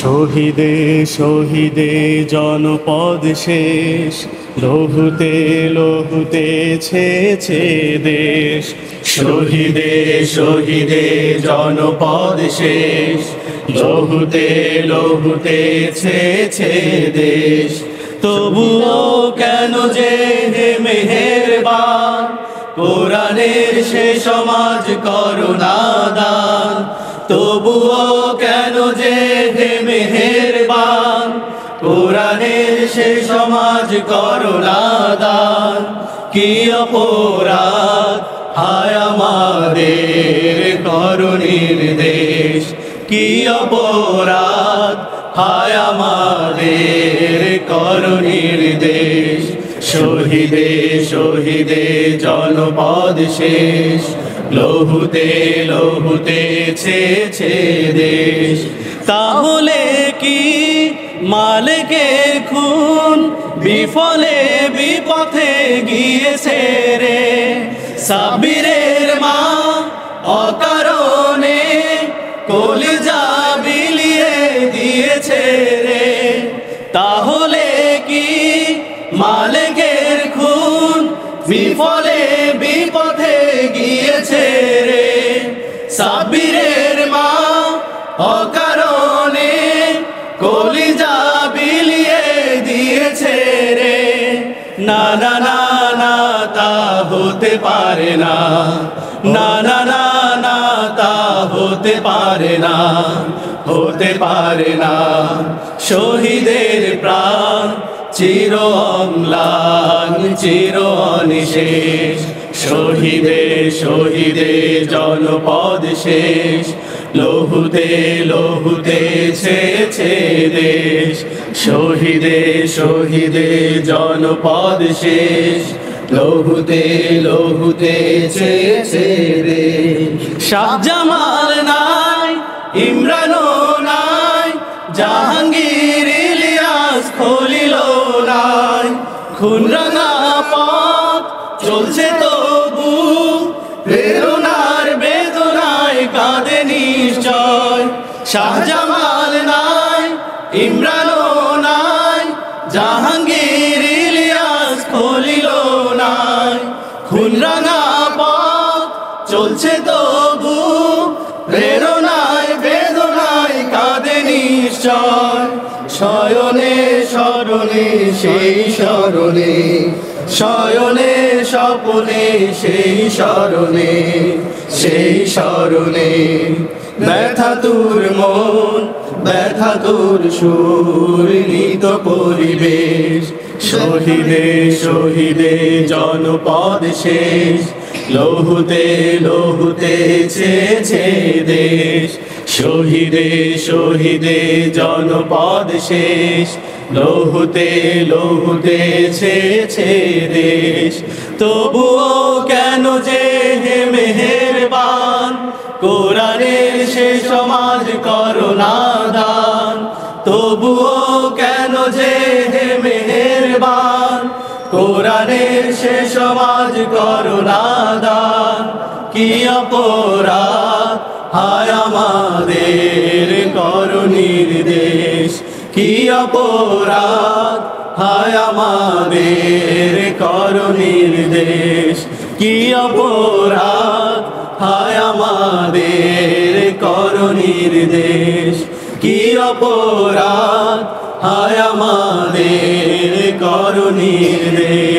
শহীদে শহীদে জনপদ শেষ, লহুতে লহুতে ছেছে দেশ। শহীদে শহীদে জনপদ শেষ, লহুতে লহুতে ছেছে দেশ। তবুও কেন যে হে মেহেরবান, কোরআনের সে সমাজ করুণা দান। তবুও কেন যে হে মেহেরবান, কোরআনের সে সমাজ করুণা দান। কি অপরাধ হায় আমাদের করুণীর দেশ, কি অপরাধ হায় আমাদের করুণীর দেশ। শহীদে শহীদে জনপদ শেষ, লহুতে লহুতে ছেছে দেশ। তাহলে কি মালিকের খুন বিফলে বিপথে গিয়েছে রে? সাব্বিরের মা অকারণে কলিজা বিলিয়ে দিয়েছে রে। তাহলে কি মালিকের খুন বিফলে বিপথে গিয়েছে রে? সাব্বিরের মা অকারণে কলিজা বিলিয়ে দিয়েছে রে। না না না না, তা হতে পারে না, না না না না, তা হতে পারে না, হতে পারে না। শহীদের প্রাণ চির অম্লান চির অনিশেষ। শহীদে শহীদে জনপদ শেষ, লহুতে লহুতে ছেছে দেশ। শহীদে শহীদে জনপদ শেষ, লহুতে লহুতে ছেছে দেশ। শাহজামাল নাই, ইমরানও নাই, জাহাঙ্গীর ইলিয়াস খলিল নাই। খুনরাঙা পথ চলছে তবু, প্রেরণার বেদনায় কাঁদে নিশ্চয়। শাহজামাল নাই, ইমরানও নাই, জাহাঙ্গীর ইলিয়াস খলিল নাই। খুনরাঙা পথ চলছে তবু, প্রেরণায় বেদনায় কাঁদে নিশ্চয়। শয়নে স্মরণে সেই স্মরণে, শয়নে স্বপনে সেই স্মরণে, সেই স্মরণে। ব্যথা তোর মন, ব্যথা তোর সুর, নিত পরিবেশ। শহীদে শহীদে জনপদ শেষ, লহুতে লহুতে ছেছে দেশ। শহীদে শহীদে জনপদ শেষ, লহুতে লহুতে ছেছে দেশ। তবুও কেন যে হে মেহেরবান, কোরআনের সে সমাজ করুণা দান। তবুও কেন যে হে মেহেরবান, কোরআনের সে সমাজ করুণা দান। কি অপরাধ হায় আমাদের করুণীর দেশ, কি অপরাধ হায় আমাদের করুণীর দেশ। কি অপরাধ হায় আমাদের করুণীর দেশ, কি অপরাধ হায় আমাদের করুণীর দেশ।